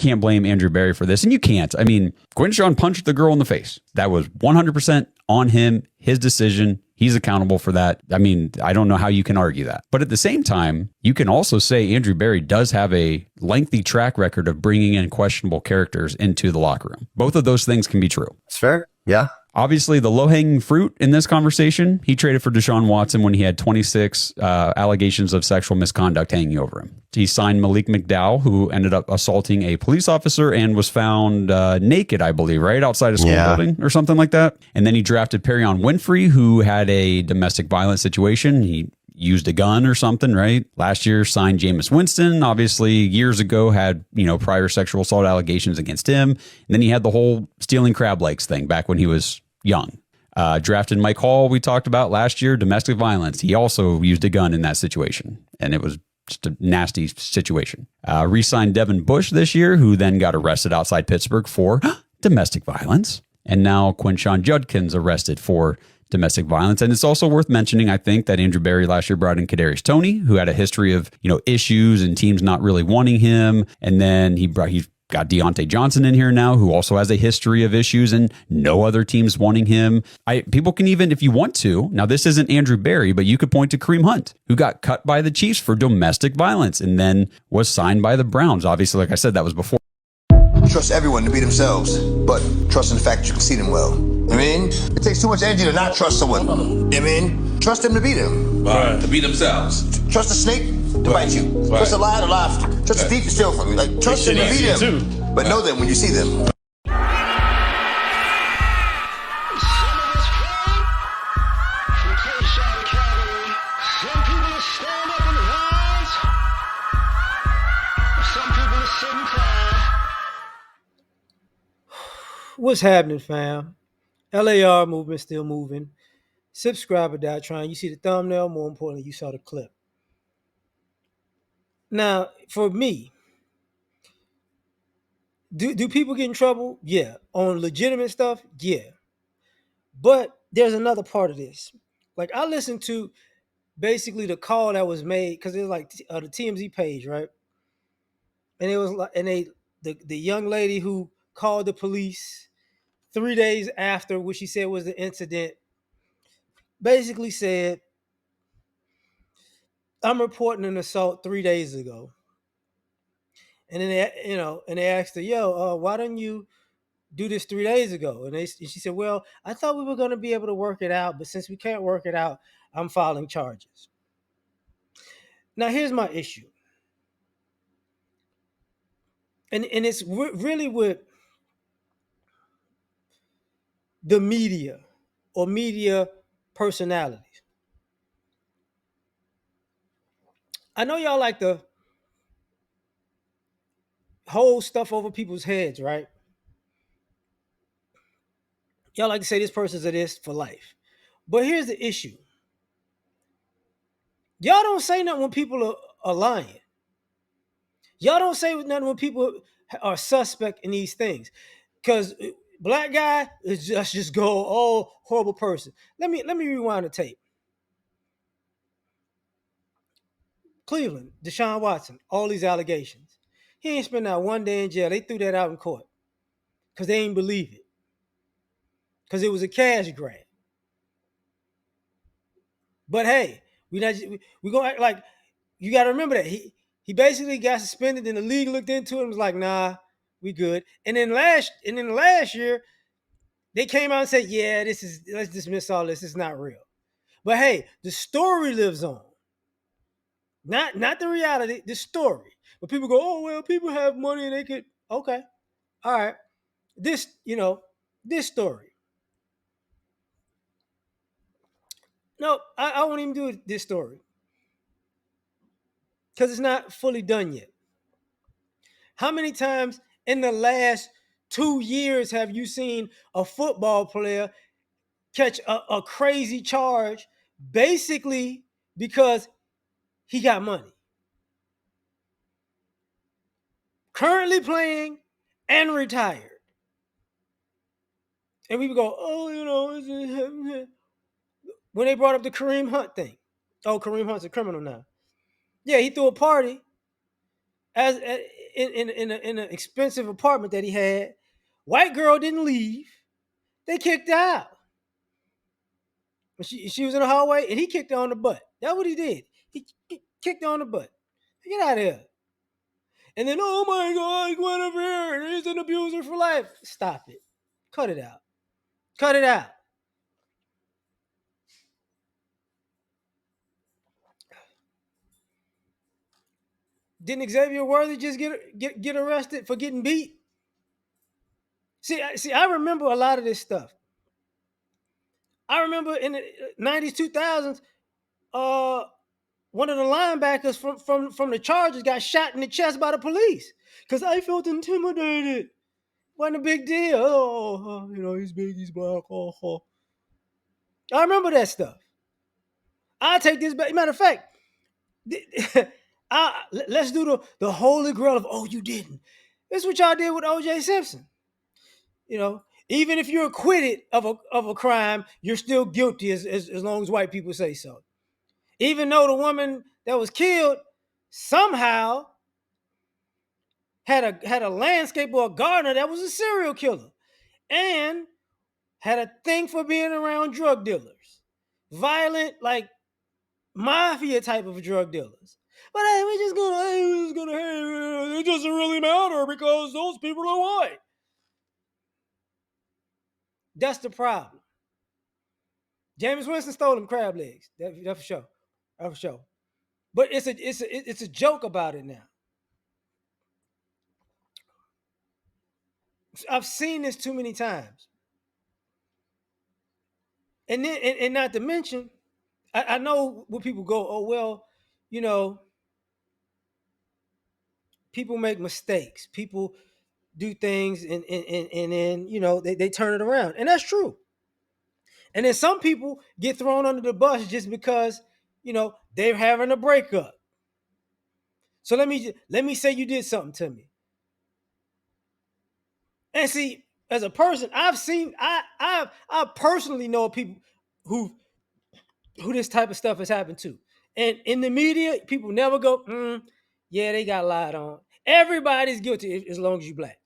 can't blame Andrew Berry for this, and you can't. I mean, Quinshawn punched the girl in the face. That was 100% on him, his decision. He's accountable for that. I mean, I don't know how you can argue that. But at the same time, you can also say Andrew Berry does have a lengthy track record of bringing in questionable characters into the locker room. Both of those things can be true. It's fair. Yeah. Obviously, the low-hanging fruit in this conversation, he traded for Deshaun Watson when he had 26 allegations of sexual misconduct hanging over him. He signed Malik McDowell, who ended up assaulting a police officer and was found naked, I believe, right outside a school building or something like that. And then he drafted Perion Winfrey, who had a domestic violence situation. He used a gun or something, right? Last year signed Jameis Winston, obviously years ago had, prior sexual assault allegations against him. And then he had the whole stealing crab legs thing back when he was young. Drafted Mike Hall, we talked about last year, domestic violence. He also used a gun in that situation, and it was just a nasty situation. Re-signed Devin Bush this year, who then got arrested outside Pittsburgh for domestic violence. And now Quinshawn Judkins arrested for domestic violence. And it's also worth mentioning, I think, that Andrew Berry last year brought in Kadarius Toney, who had a history of, issues and teams not really wanting him. And then he got Deontay Johnson in here now, who also has a history of issues and no other teams wanting him. People can even, if you want to, now this isn't Andrew Berry, but you could point to Kareem Hunt, who got cut by the Chiefs for domestic violence and then was signed by the Browns. Obviously, like I said, that was before. Trust everyone to be themselves, but trust in the fact that you can see them well. I mean, it takes too much energy to not trust someone. I mean, trust them to be them. To be themselves. Trust the snake to bite you. Trust the lion to laugh. Trust the thief to steal from you. Like, trust them to be them, but know them when you see them. What's happening, fam? L.A.R. movement still moving. Subscribe or die trying. You see the thumbnail. More importantly, you saw the clip. Now, for me, do people get in trouble? Yeah. On legitimate stuff? Yeah. But there's another part of this. Like, I listened to basically the call that was made because it was like the TMZ page, right? And it was like, and the young lady who called the police 3 days after what she said was the incident, basically said, I'm reporting an assault 3 days ago. And then they asked her, why didn't you do this 3 days ago? And she said, well, I thought we were going to be able to work it out, but since we can't work it out, I'm filing charges. Now, here's my issue. And it's really with the media or media personalities. I know y'all like to hold stuff over people's heads, right? Y'all like to say this person's a this for life. But here's the issue. Y'all don't say nothing when people are lying. Y'all don't say nothing when people are suspect in these things. Because black guy is just go, oh, horrible person. Let me rewind the tape. Cleveland, Deshaun Watson, all these allegations. He ain't spent not one day in jail. They threw that out in court because they ain't believe it. Because it was a cash grab. But hey, we gonna act like, you got to remember that he basically got suspended, and the league looked into it and was like, nah, we good. And then last year, they came out and said, yeah, let's dismiss all this. It's not real. But hey, the story lives on. Not the reality, the story. But people go, oh, well, people have money and they could, okay. All right. This story. No, I won't even do this story. Because it's not fully done yet. How many times in the last 2 years have you seen a football player catch a crazy charge basically because he got money? Currently playing and retired. And we would go, oh, when they brought up the Kareem Hunt thing. Oh, Kareem Hunt's a criminal now. Yeah, he threw a party in an expensive apartment that he had. White girl didn't leave. They kicked her out. She was in the hallway and he kicked her on the butt. That's what he did. He kicked her on the butt. Get out of here. And then, oh my God, Guinevere, he's an abuser for life. Stop it. Cut it out. Cut it out. Didn't Xavier Worthy just get arrested for getting beat? See, I remember a lot of this stuff. I remember in the 90s, 2000s, one of the linebackers from the Chargers got shot in the chest by the police because I felt intimidated. Wasn't a big deal. He's big, he's black. I remember that stuff. I take this back. Matter of fact, let's do the holy grail of, oh, you didn't. This is what y'all did with O.J. Simpson. Even if you're acquitted of a crime, you're still guilty as long as white people say so. Even though the woman that was killed somehow had a landscaper or a gardener that was a serial killer and had a thing for being around drug dealers, violent, like mafia type of drug dealers. But hey, it doesn't really matter because those people are white. That's the problem. Jameis Winston stole them crab legs. That for sure. That for sure. But it's a joke about it now. I've seen this too many times. And then and not to mention, I know when people go, oh well, people make mistakes. People do things and then they turn it around. And that's true. And then some people get thrown under the bus just because, they're having a breakup. So let me say you did something to me. And see, as a person, I personally know people who this type of stuff has happened to. And in the media, people never go, yeah, they got lied on. Everybody's guilty as long as you black.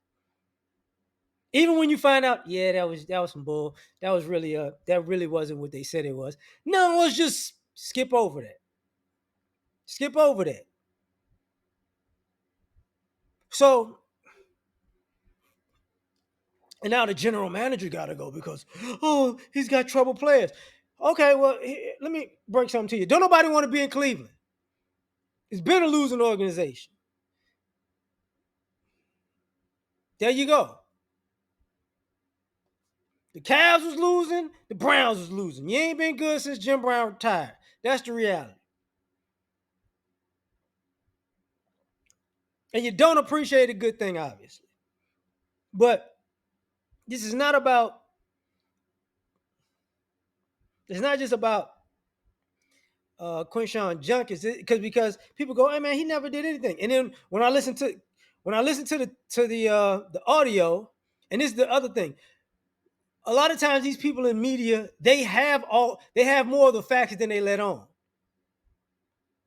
Even when you find out, yeah, that was some bull. That was really that really wasn't what they said it was. No, let's just skip over that. Skip over that. So, and now the general manager got to go because, oh, he's got trouble players. Okay, well, let me break something to you. Don't nobody want to be in Cleveland. It's been a losing organization. There you go. The Cavs was losing. The Browns was losing. You ain't been good since Jim Brown retired. That's the reality. And you don't appreciate a good thing, obviously. But this is not about, it's not just about Quinshawn Junkins, because people go, hey man, he never did anything. And then when I listen to the audio, and this is the other thing, a lot of times these people in media, they have more of the facts than they let on.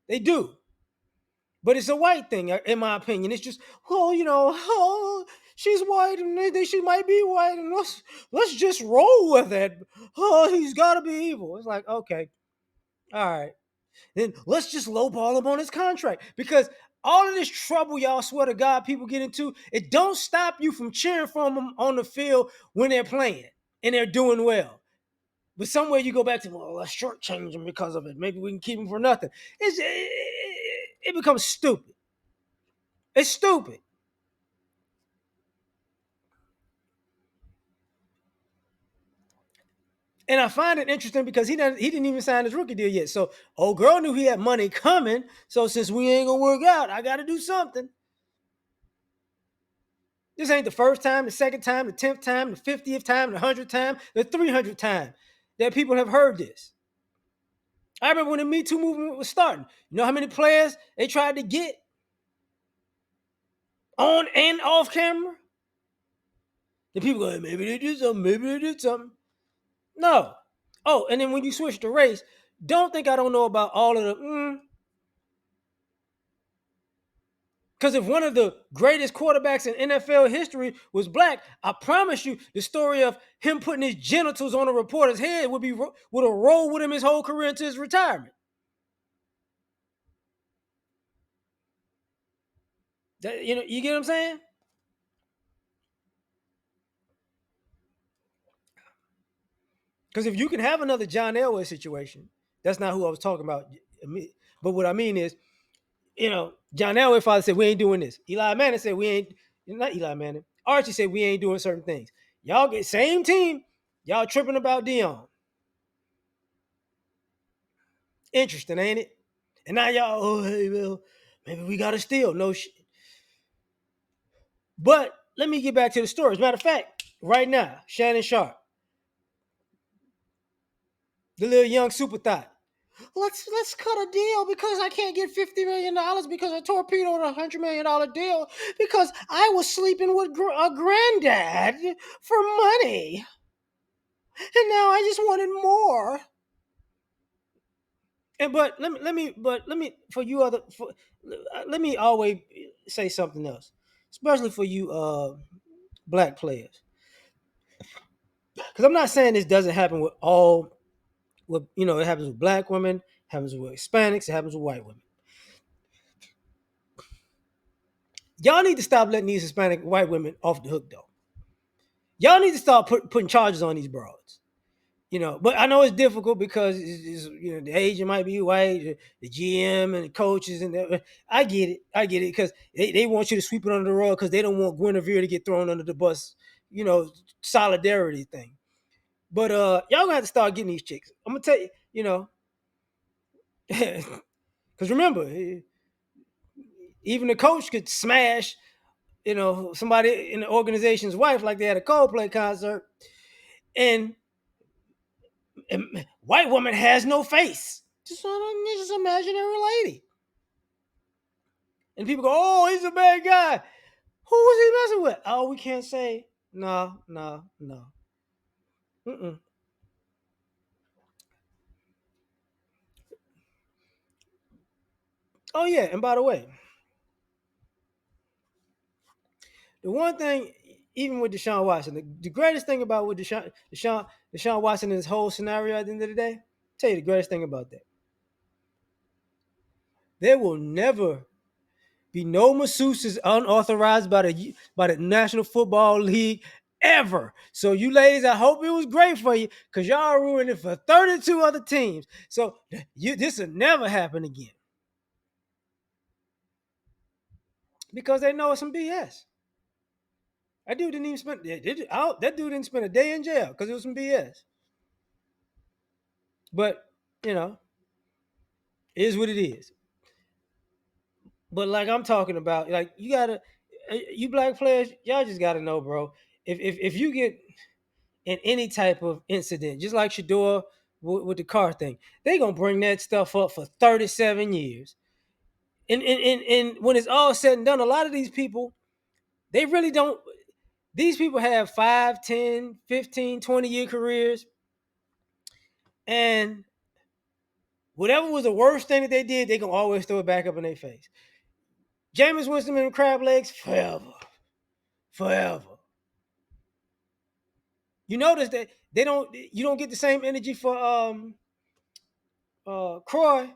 They do. But it's a white thing, in my opinion. It's just, she's white and she might be white, and let's just roll with it. Oh, he's got to be evil. It's like, okay, all right. Then let's just lowball him on his contract, because all of this trouble y'all swear to God people get into, it don't stop you from cheering for them on the field when they're playing and they're doing well. But somewhere you go back to, well, let's shortchange them because of it. Maybe we can keep them for nothing. It becomes stupid. It's stupid. And I find it interesting because he didn't even sign his rookie deal yet. So old girl knew he had money coming. So since we ain't gonna work out, I gotta do something. This ain't the first time, the second time, the 10th time, the 50th time, the 100th time, the 300th time that people have heard this. I remember when the Me Too movement was starting. You know how many players they tried to get on and off camera? The people go, maybe they did something, maybe they did something. No. Oh, and then when you switch to race, don't think I don't know about all of the Because if one of the greatest quarterbacks in NFL history was black, I promise you, the story of him putting his genitals on a reporter's head would have rolled with him his whole career into his retirement. You get what I'm saying? Because if you can have another John Elway situation, that's not who I was talking about. But what I mean is, John Elway father said we ain't doing this. Eli Manning said we ain't. Not Eli Manning. Archie said we ain't doing certain things. Y'all get same team. Y'all tripping about Dion. Interesting, ain't it? And now y'all, oh hey, well, maybe we got to steal. No shit. But let me get back to the story. As a matter of fact, right now, Shannon Sharp, the little young super thought. Let's cut a deal because I can't get $50 million because I torpedoed $100 million deal because I was sleeping with a granddad for money. And now I just wanted more. And but let me for you other let me always say something else, especially for you black players, because I'm not saying this doesn't happen with all. It happens with black women, happens with Hispanics, it happens with white women. Y'all need to stop letting these Hispanic white women off the hook, though. Y'all need to start putting charges on these broads. But I know it's difficult because the agent might be white, the GM and the coaches, and I get it, because they want you to sweep it under the rug because they don't want Guinevere to get thrown under the bus, solidarity thing. But y'all gonna have to start getting these chicks. I'm gonna tell you, because remember, even the coach could smash, somebody in the organization's wife like they had a Coldplay concert, and white woman has no face. Just imaginary lady. And people go, oh, he's a bad guy. Who was he messing with? Oh, we can't say. No. Mm-mm. Oh, yeah. And by the way, the one thing, even with Deshaun Watson, the greatest thing about with Deshaun Watson and his whole scenario at the end of the day, I'll tell you the greatest thing about that. There will never be no masseuses unauthorized by the National Football League ever. So you ladies, I hope it was great for you because y'all ruined it for 32 other teams. So this will never happen again because they know it's some BS. That dude didn't even spend that dude didn't spend a day in jail because it was some BS. But it is what it is. But like I'm talking about, like you black players, y'all just gotta know, bro. If you get in any type of incident, just like Shador with the car thing, they gonna bring that stuff up for 37 years. And when it's all said and done, a lot of these people, they really don't. These people have 5, 10, 15, 20-year careers, and whatever was the worst thing that they did, they gonna always throw it back up in their face. Jameis Winston and crab legs forever. You notice that you don't get the same energy for Croy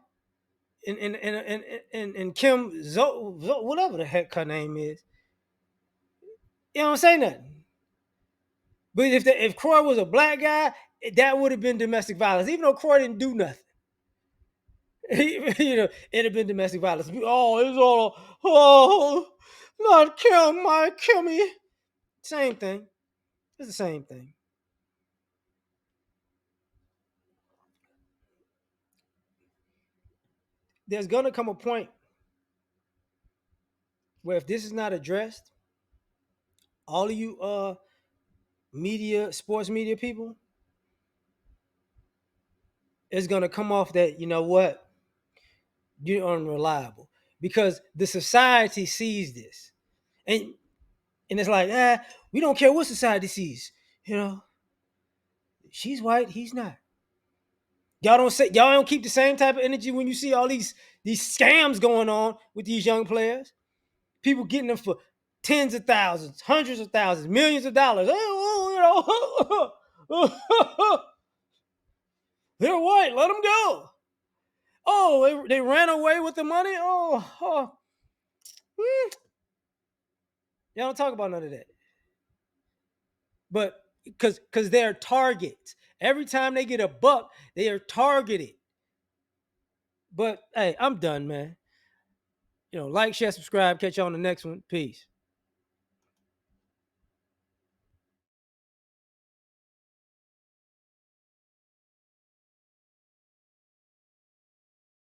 and Kim whatever the heck her name is. You don't say nothing. But if Croy was a black guy, that would have been domestic violence, even though Croy didn't do nothing. It'd have been domestic violence. Oh, it's all not Kim, my Kimmy. Same thing. It's the same thing. There's gonna come a point where if this is not addressed, all of you sports media people, it's gonna come off that, you know what, you're unreliable. Because the society sees this. And it's like, we don't care what society sees. She's white, he's not. Y'all don't keep the same type of energy when you see all these scams going on with these young players. People getting them for tens of thousands, hundreds of thousands, millions of dollars. Oh, they're white. Let them go. Oh, they ran away with the money. Y'all don't talk about none of that. But because they're targets. Every time they get a buck, they are targeted. But hey, I'm done, man. Like, share, subscribe. Catch you on the next one. Peace.